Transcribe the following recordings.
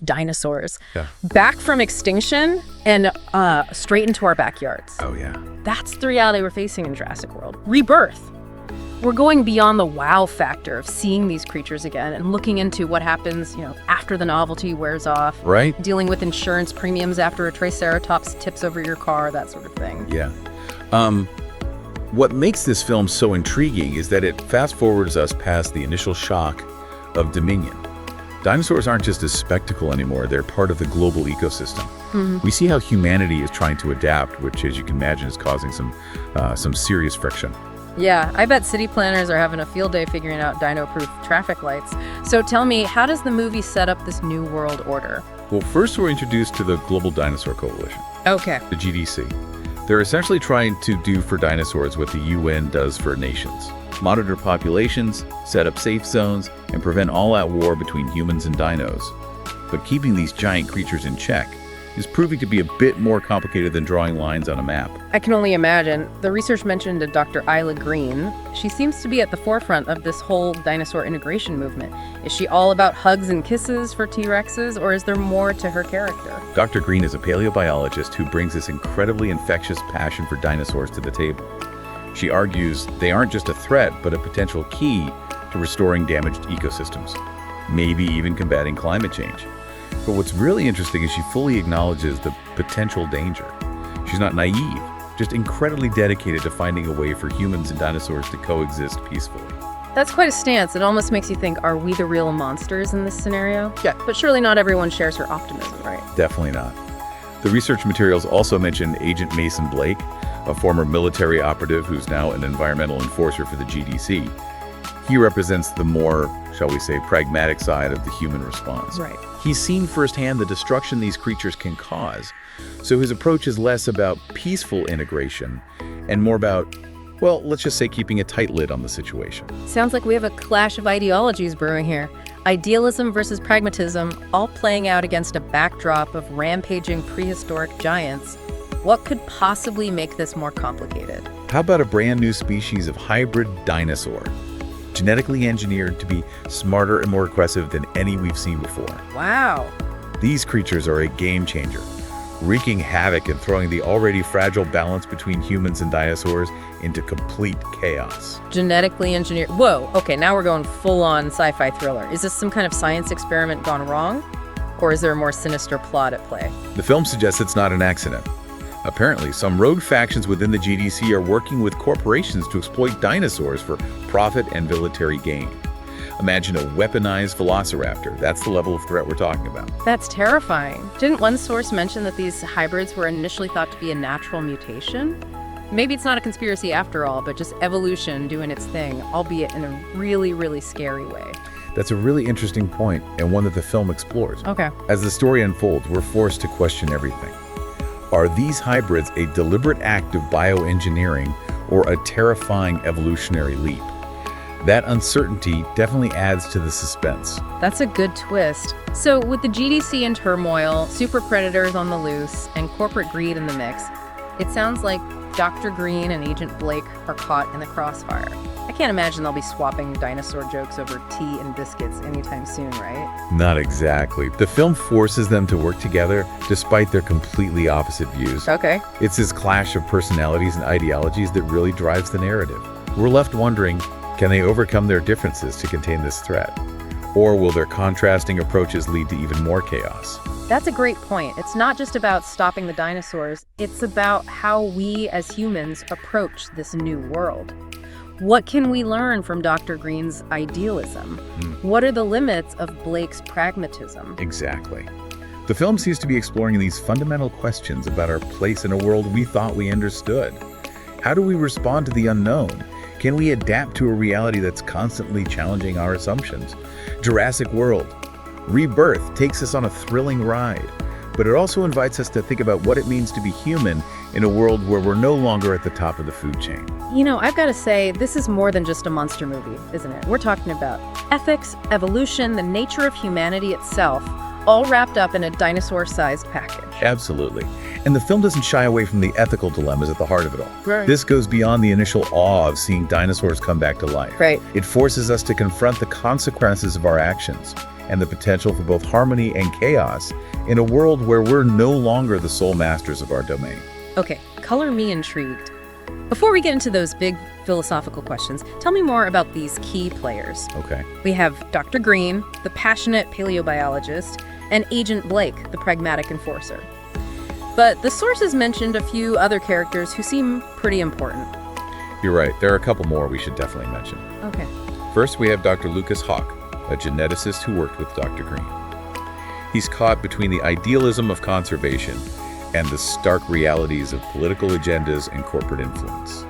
dinosaurs. Yeah. Back from extinction and straight into our backyards. Oh, yeah. That's the reality we're facing in Jurassic World. Rebirth. We're going beyond the wow factor of seeing these creatures again and looking into what happens, after the novelty wears off. Right? Dealing with insurance premiums after a Triceratops tips over your car, that sort of thing. Yeah. What makes this film so intriguing is that it fast forwards us past the initial shock of dominion. Dinosaurs aren't just a spectacle anymore, they're part of the global ecosystem. We see how humanity is trying to adapt, which, as you can imagine, is causing some serious friction. Yeah, I bet city planners are having a field day figuring out dino-proof traffic lights. So tell me, how does the movie set up this new world order? Well, first we're introduced to the Global Dinosaur Coalition, Okay. the GDC. They're essentially trying to do for dinosaurs what the UN does for nations. Monitor populations, set up safe zones, and prevent all-out war between humans and dinos. But keeping these giant creatures in check is proving to be a bit more complicated than drawing lines on a map. I can only imagine. The research mentioned Dr. Isla Green. She seems to be at the forefront of this whole dinosaur integration movement. Is she all about hugs and kisses for T-Rexes, or is there more to her character? Dr. Green is a paleobiologist who brings this incredibly infectious passion for dinosaurs to the table. She argues they aren't just a threat, but a potential key to restoring damaged ecosystems, maybe even combating climate change. But what's really interesting is she fully acknowledges the potential danger. She's not naive, just incredibly dedicated to finding a way for humans and dinosaurs to coexist peacefully. That's quite a stance. It almost makes you think, are we the real monsters in this scenario? Yeah. But surely not everyone shares her optimism, right? Definitely not. The research materials also mention Agent Mason Blake, a former military operative who's now an environmental enforcer for the GDC. He represents the more, shall we say, pragmatic side of the human response. Right. He's seen firsthand the destruction these creatures can cause, so his approach is less about peaceful integration and more about, well, let's just say keeping a tight lid on the situation. Sounds like we have a clash of ideologies brewing here. Idealism versus pragmatism, all playing out against a backdrop of rampaging prehistoric giants. What could possibly make this more complicated? How about a brand new species of hybrid dinosaur, genetically engineered to be smarter and more aggressive than any we've seen before? Wow. These creatures are a game changer, wreaking havoc and throwing the already fragile balance between humans and dinosaurs into complete chaos. Genetically engineered. Whoa, okay, now we're going full-on sci-fi thriller. Is this some kind of science experiment gone wrong? Or is there a more sinister plot at play? The film suggests it's not an accident. Apparently, some rogue factions within the GDC are working with corporations to exploit dinosaurs for profit and military gain. Imagine a weaponized velociraptor. That's the level of threat we're talking about. That's terrifying. Didn't one source mention that these hybrids were initially thought to be a natural mutation? Maybe it's not a conspiracy after all, but just evolution doing its thing, albeit in a really, really scary way. That's a really interesting point, and one that the film explores. Okay. As the story unfolds, we're forced to question everything. Are these hybrids a deliberate act of bioengineering or a terrifying evolutionary leap? That uncertainty definitely adds to the suspense. That's a good twist. So with the GDC in turmoil, super predators on the loose, and corporate greed in the mix, it sounds like Dr. Green and Agent Blake are caught in the crossfire. I can't imagine they'll be swapping dinosaur jokes over tea and biscuits anytime soon, right? Not exactly. The film forces them to work together despite their completely opposite views. Okay. It's this clash of personalities and ideologies that really drives the narrative. We're left wondering, can they overcome their differences to contain this threat? Or will their contrasting approaches lead to even more chaos? That's a great point. It's not just about stopping the dinosaurs, it's about how we as humans approach this new world. What can we learn from Dr. Green's idealism? What are the limits of Blake's pragmatism? Exactly. The film seems to be exploring these fundamental questions about our place in a world we thought we understood. How do we respond to the unknown? Can we adapt to a reality that's constantly challenging our assumptions? Jurassic World, Rebirth takes us on a thrilling ride, but it also invites us to think about what it means to be human in a world where we're no longer at the top of the food chain. You know, I've got to say, this is more than just a monster movie, isn't it? We're talking about ethics, evolution, the nature of humanity itself, all wrapped up in a dinosaur-sized package. Absolutely. And the film doesn't shy away from the ethical dilemmas at the heart of it all. Right. This goes beyond the initial awe of seeing dinosaurs come back to life. Right. It forces us to confront the consequences of our actions. and the potential for both harmony and chaos in a world where we're no longer the sole masters of our domain. Okay, color me intrigued. Before we get into those big philosophical questions, tell me more about these key players. Okay. We have Dr. Green, the passionate paleobiologist, and Agent Blake, the pragmatic enforcer. But the sources mentioned a few other characters who seem pretty important. You're right. There are a couple more we should definitely mention. Okay. First, we have Dr. Lucas Hawk, a geneticist who worked with Dr. Green. He's caught between the idealism of conservation and the stark realities of political agendas and corporate influence.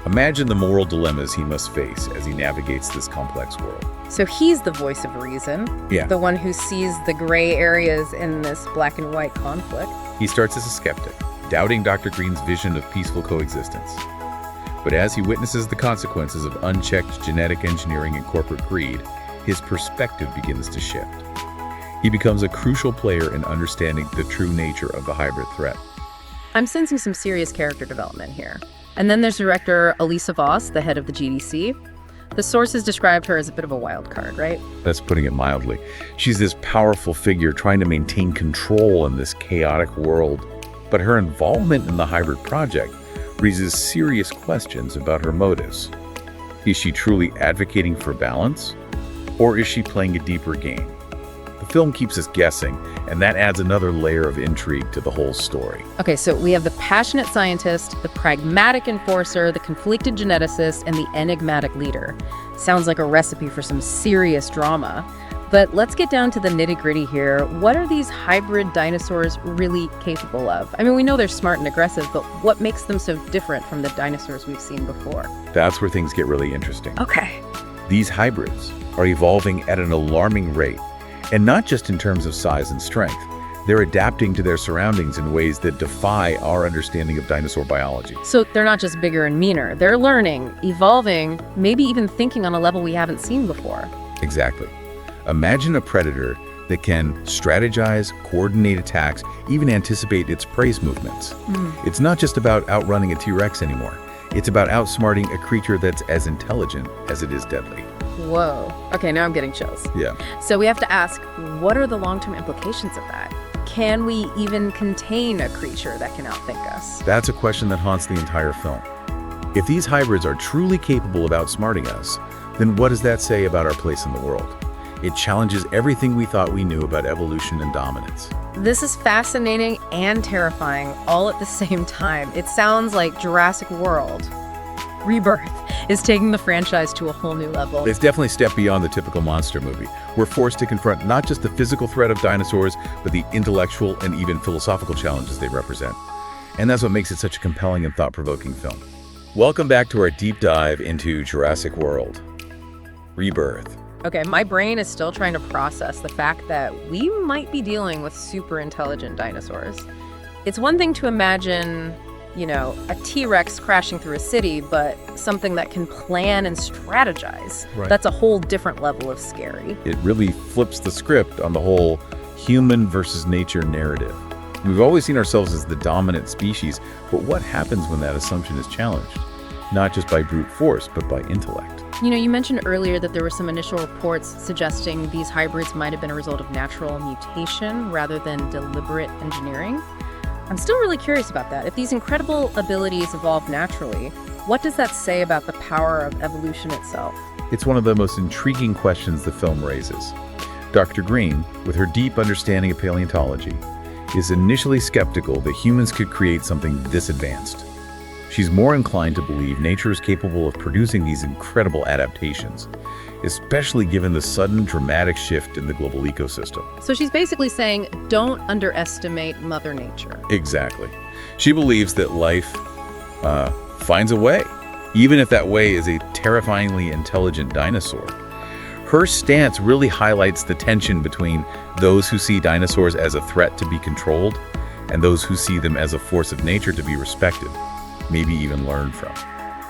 Imagine the moral dilemmas he must face as he navigates this complex world. So he's the voice of reason, Yeah. the one who sees the gray areas in this black and white conflict. He starts as a skeptic, doubting Dr. Green's vision of peaceful coexistence. But as he witnesses the consequences of unchecked genetic engineering and corporate greed, his perspective begins to shift. He becomes a crucial player in understanding the true nature of the hybrid threat. I'm sensing some serious character development here. And then there's director Elisa Voss, the head of the GDC. The sources described her as a bit of a wild card, right? That's putting it mildly. She's this powerful figure trying to maintain control in this chaotic world. But her involvement in the hybrid project raises serious questions about her motives. Is she truly advocating for balance? Or is she playing a deeper game? The film keeps us guessing, and that adds another layer of intrigue to the whole story. Okay, so we have the passionate scientist, the pragmatic enforcer, the conflicted geneticist, and the enigmatic leader. Sounds like a recipe for some serious drama. But let's get down to the nitty-gritty here. What are these hybrid dinosaurs really capable of? I mean, we know they're smart and aggressive, but what makes them so different from the dinosaurs we've seen before? That's where things get really interesting. Okay. These hybrids are evolving at an alarming rate, and not just in terms of size and strength. They're adapting to their surroundings in ways that defy our understanding of dinosaur biology. So they're not just bigger and meaner. They're learning, evolving, maybe even thinking on a level we haven't seen before. Exactly. Imagine a predator that can strategize, coordinate attacks, even anticipate its prey's movements. It's not just about outrunning a T-Rex anymore. It's about outsmarting a creature that's as intelligent as it is deadly. Whoa. Okay, now I'm getting chills. Yeah. So we have to ask, what are the long-term implications of that? Can we even contain a creature that can outthink us? That's a question that haunts the entire film. If these hybrids are truly capable of outsmarting us, then what does that say about our place in the world? It challenges everything we thought we knew about evolution and dominance. This is fascinating and terrifying all at the same time. It sounds like Jurassic World. Rebirth is taking the franchise to a whole new level. It's definitely a step beyond the typical monster movie. We're forced to confront not just the physical threat of dinosaurs, but the intellectual and even philosophical challenges they represent. And that's what makes it such a compelling and thought-provoking film. Welcome back to our deep dive into Jurassic World. Rebirth. Okay, my brain is still trying to process the fact that we might be dealing with super intelligent dinosaurs. It's one thing to imagine, a T-Rex crashing through a city, but something that can plan and strategize. Right. That's a whole different level of scary. It really flips the script on the whole human versus nature narrative. We've always seen ourselves as the dominant species, but what happens when that assumption is challenged? Not just by brute force, but by intellect. You mentioned earlier that there were some initial reports suggesting these hybrids might have been a result of natural mutation rather than deliberate engineering. I'm still really curious about that. If these incredible abilities evolved naturally, what does that say about the power of evolution itself? It's one of the most intriguing questions the film raises. Dr. Green, with her deep understanding of paleontology, is initially skeptical that humans could create something this advanced. She's more inclined to believe nature is capable of producing these incredible adaptations, especially given the sudden dramatic shift in the global ecosystem. So she's basically saying, don't underestimate Mother Nature. Exactly. She believes that life finds a way, even if that way is a terrifyingly intelligent dinosaur. Her stance really highlights the tension between those who see dinosaurs as a threat to be controlled and those who see them as a force of nature to be respected, maybe even learn from.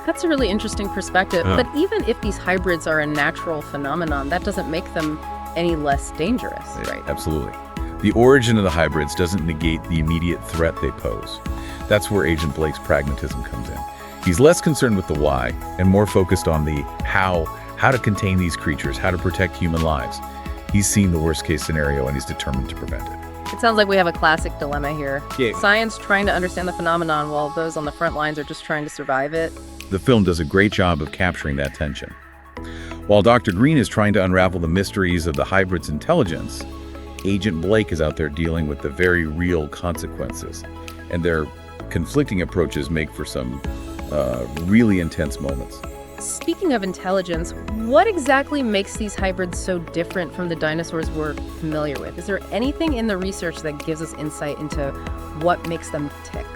That's a really interesting perspective. But even if these hybrids are a natural phenomenon, that doesn't make them any less dangerous, right? Absolutely. The origin of the hybrids doesn't negate the immediate threat they pose. That's where Agent Blake's pragmatism comes in. He's less concerned with the why and more focused on the how to contain these creatures, how to protect human lives. He's seen the worst-case scenario, and he's determined to prevent it. It sounds like we have a classic dilemma here. Yeah. Science trying to understand the phenomenon while those on the front lines are just trying to survive it. The film does a great job of capturing that tension. While Dr. Green is trying to unravel the mysteries of the hybrid's intelligence, Agent Blake is out there dealing with the very real consequences, and their conflicting approaches make for some really intense moments. Speaking of intelligence, what exactly makes these hybrids so different from the dinosaurs we're familiar with? Is there anything in the research that gives us insight into what makes them tick?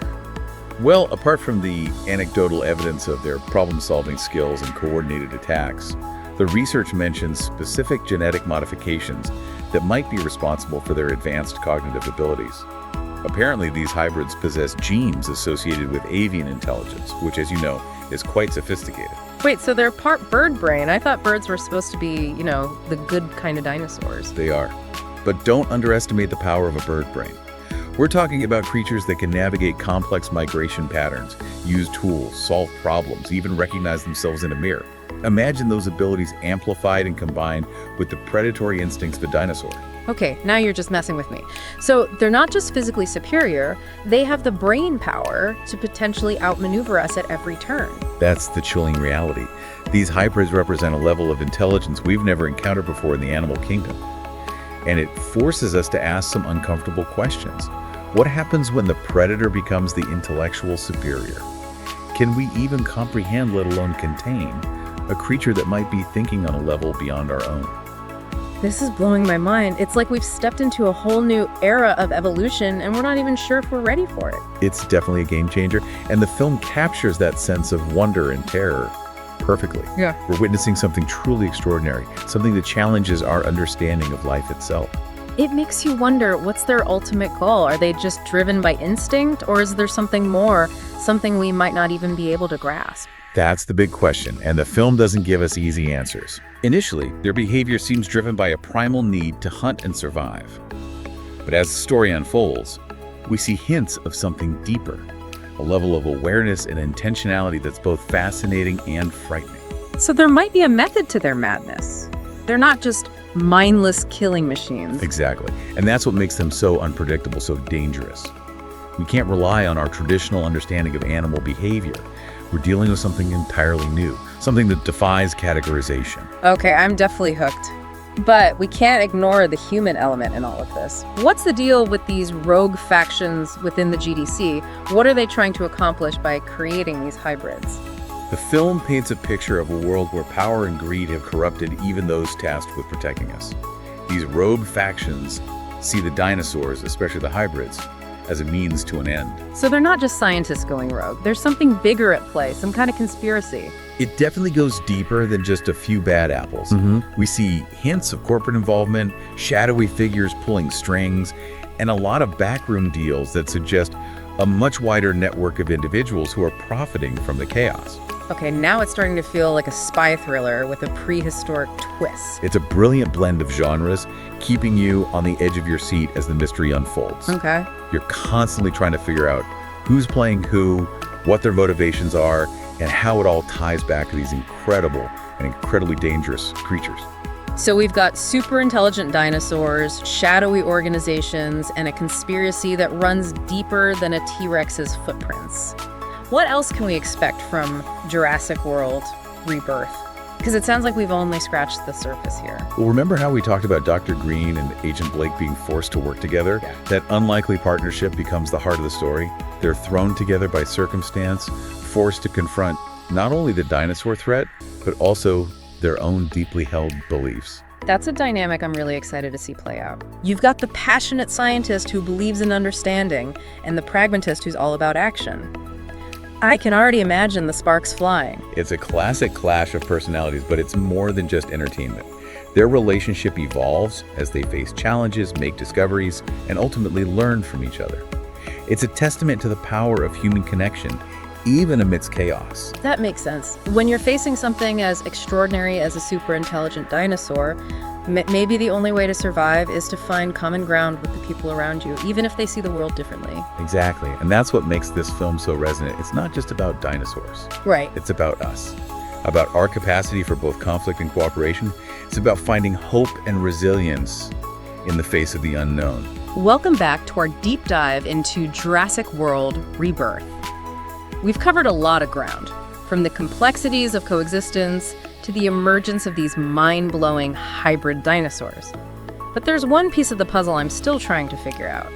Well, apart from the anecdotal evidence of their problem-solving skills and coordinated attacks, the research mentions specific genetic modifications that might be responsible for their advanced cognitive abilities. Apparently, these hybrids possess genes associated with avian intelligence, which, as you know, is quite sophisticated. Wait, so they're part bird brain. I thought birds were supposed to be, the good kind of dinosaurs. They are. But don't underestimate the power of a bird brain. We're talking about creatures that can navigate complex migration patterns, use tools, solve problems, even recognize themselves in a mirror. Imagine those abilities amplified and combined with the predatory instincts of a dinosaur. Okay, now you're just messing with me. So they're not just physically superior, they have the brain power to potentially outmaneuver us at every turn. That's the chilling reality. These hybrids represent a level of intelligence we've never encountered before in the animal kingdom. And it forces us to ask some uncomfortable questions. What happens when the predator becomes the intellectual superior? Can we even comprehend, let alone contain, a creature that might be thinking on a level beyond our own? This is blowing my mind. It's like we've stepped into a whole new era of evolution and we're not even sure if we're ready for it. It's definitely a game changer, and the film captures that sense of wonder and terror perfectly. Yeah. We're witnessing something truly extraordinary, something that challenges our understanding of life itself. It makes you wonder, what's their ultimate goal? Are they just driven by instinct, or is there something more, something we might not even be able to grasp? That's the big question, and the film doesn't give us easy answers. Initially, their behavior seems driven by a primal need to hunt and survive. But as the story unfolds, we see hints of something deeper, a level of awareness and intentionality that's both fascinating and frightening. So there might be a method to their madness. They're not just mindless killing machines. Exactly, and that's what makes them so unpredictable, so dangerous. We can't rely on our traditional understanding of animal behavior. We're dealing with something entirely new, something that defies categorization. Okay, I'm definitely hooked. But we can't ignore the human element in all of this. What's the deal with these rogue factions within the GDC? What are they trying to accomplish by creating these hybrids? The film paints a picture of a world where power and greed have corrupted even those tasked with protecting us. These rogue factions see the dinosaurs, especially the hybrids, as a means to an end. So they're not just scientists going rogue. There's something bigger at play, some kind of conspiracy. It definitely goes deeper than just a few bad apples. We see hints of corporate involvement, shadowy figures pulling strings, and a lot of backroom deals that suggest a much wider network of individuals who are profiting from the chaos. Okay, now it's starting to feel like a spy thriller with a prehistoric twist. It's a brilliant blend of genres, keeping you on the edge of your seat as the mystery unfolds. Okay. You're constantly trying to figure out who's playing who, what their motivations are, and how it all ties back to these incredible and incredibly dangerous creatures. So we've got super intelligent dinosaurs, shadowy organizations, and a conspiracy that runs deeper than a T-Rex's footprints. What else can we expect from Jurassic World Rebirth? Because it sounds like we've only scratched the surface here. Well, remember how we talked about Dr. Green and Agent Blake being forced to work together? Yeah. That unlikely partnership becomes the heart of the story. They're thrown together by circumstance, forced to confront not only the dinosaur threat, but also their own deeply held beliefs. That's a dynamic I'm really excited to see play out. You've got the passionate scientist who believes in understanding, and the pragmatist who's all about action. I can already imagine the sparks flying. It's a classic clash of personalities, but it's more than just entertainment. Their relationship evolves as they face challenges, make discoveries, and ultimately learn from each other. It's a testament to the power of human connection, even amidst chaos. That makes sense. When you're facing something as extraordinary as a super intelligent dinosaur, maybe the only way to survive is to find common ground with the people around you, even if they see the world differently. Exactly, and that's what makes this film so resonant. It's not just about dinosaurs. Right. It's about us. about our capacity for both conflict and cooperation. It's about finding hope and resilience in the face of the unknown. Welcome back to our deep dive into Jurassic World: Rebirth. We've covered a lot of ground, from the complexities of coexistence to the emergence of these mind-blowing hybrid dinosaurs. But there's one piece of the puzzle I'm still trying to figure out.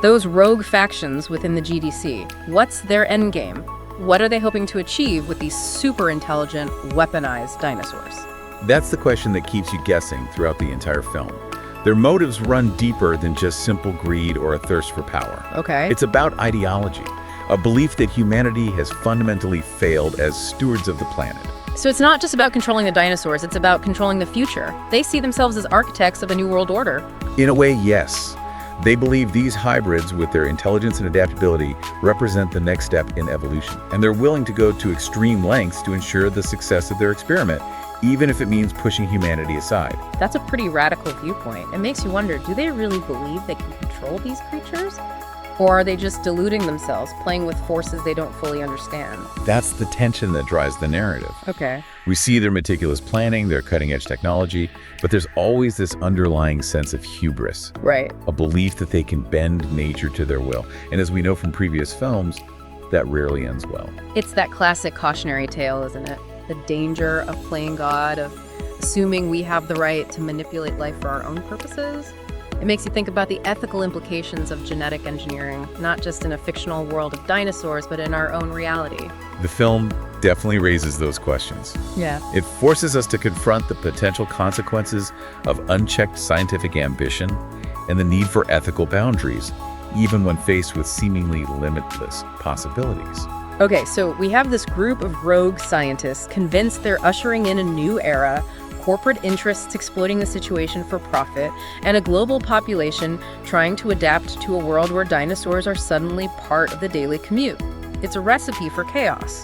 Those rogue factions within the GDC, what's their endgame? What are they hoping to achieve with these super intelligent, weaponized dinosaurs? That's the question that keeps you guessing throughout the entire film. Their motives run deeper than just simple greed or a thirst for power. Okay. It's about ideology, a belief that humanity has fundamentally failed as stewards of the planet. So it's not just about controlling the dinosaurs, it's about controlling the future. They see themselves as architects of a new world order. In a way, yes. They believe these hybrids, with their intelligence and adaptability, represent the next step in evolution. And they're willing to go to extreme lengths to ensure the success of their experiment, even if it means pushing humanity aside. That's a pretty radical viewpoint. It makes you wonder, do they really believe they can control these creatures? Or are they just deluding themselves, playing with forces they don't fully understand? That's the tension that drives the narrative. Okay. We see their meticulous planning, their cutting-edge technology, but there's always this underlying sense of hubris. Right. A belief that they can bend nature to their will. And as we know from previous films, that rarely ends well. It's that classic cautionary tale, isn't it? The danger of playing God, of assuming we have the right to manipulate life for our own purposes. It makes you think about the ethical implications of genetic engineering, not just in a fictional world of dinosaurs, but in our own reality. The film definitely raises those questions. Yeah. It forces us to confront the potential consequences of unchecked scientific ambition and the need for ethical boundaries, even when faced with seemingly limitless possibilities. Okay, so we have this group of rogue scientists convinced they're ushering in a new era, corporate interests exploiting the situation for profit, and a global population trying to adapt to a world where dinosaurs are suddenly part of the daily commute. It's a recipe for chaos.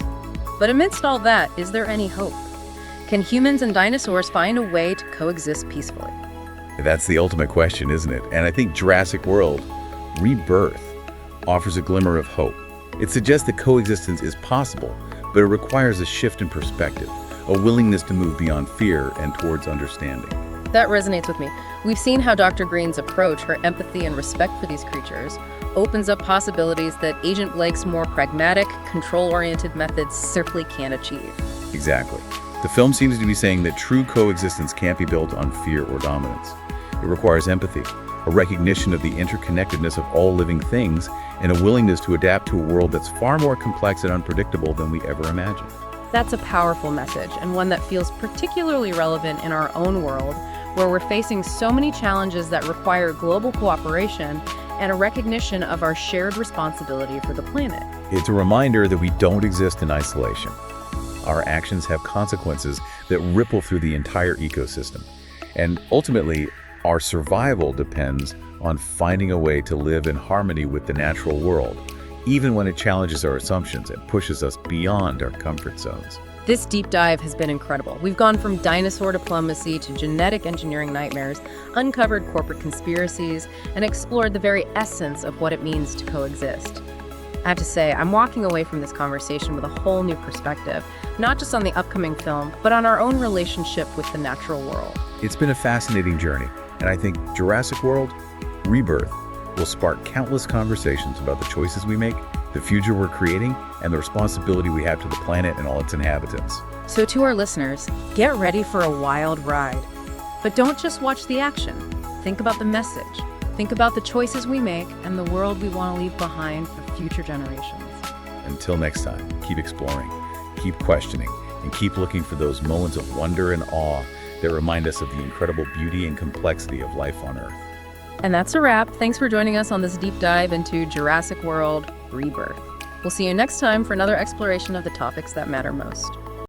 But amidst all that, is there any hope? Can humans and dinosaurs find a way to coexist peacefully? That's the ultimate question, isn't it? And I think Jurassic World: Rebirth offers a glimmer of hope. It suggests that coexistence is possible, but it requires a shift in perspective, a willingness to move beyond fear and towards understanding. That resonates with me. We've seen how Dr. Green's approach, her empathy and respect for these creatures, opens up possibilities that Agent Blake's more pragmatic, control-oriented methods simply can't achieve. Exactly. The film seems to be saying that true coexistence can't be built on fear or dominance. It requires empathy, a recognition of the interconnectedness of all living things, and a willingness to adapt to a world that's far more complex and unpredictable than we ever imagined. That's a powerful message, and one that feels particularly relevant in our own world, where we're facing so many challenges that require global cooperation and a recognition of our shared responsibility for the planet. It's a reminder that we don't exist in isolation. Our actions have consequences that ripple through the entire ecosystem. And ultimately, our survival depends on finding a way to live in harmony with the natural world, even when it challenges our assumptions and pushes us beyond our comfort zones. This deep dive has been incredible. We've gone from dinosaur diplomacy to genetic engineering nightmares, uncovered corporate conspiracies, and explored the very essence of what it means to coexist. I have to say, I'm walking away from this conversation with a whole new perspective, not just on the upcoming film, but on our own relationship with the natural world. It's been a fascinating journey, and I think Jurassic World: Rebirth will spark countless conversations about the choices we make, the future we're creating, and the responsibility we have to the planet and all its inhabitants. So to our listeners, get ready for a wild ride. But don't just watch the action. Think about the message. Think about the choices we make and the world we want to leave behind for future generations. Until next time, keep exploring, keep questioning, and keep looking for those moments of wonder and awe that remind us of the incredible beauty and complexity of life on Earth. And that's a wrap. Thanks for joining us on this deep dive into Jurassic World: Rebirth. We'll see you next time for another exploration of the topics that matter most.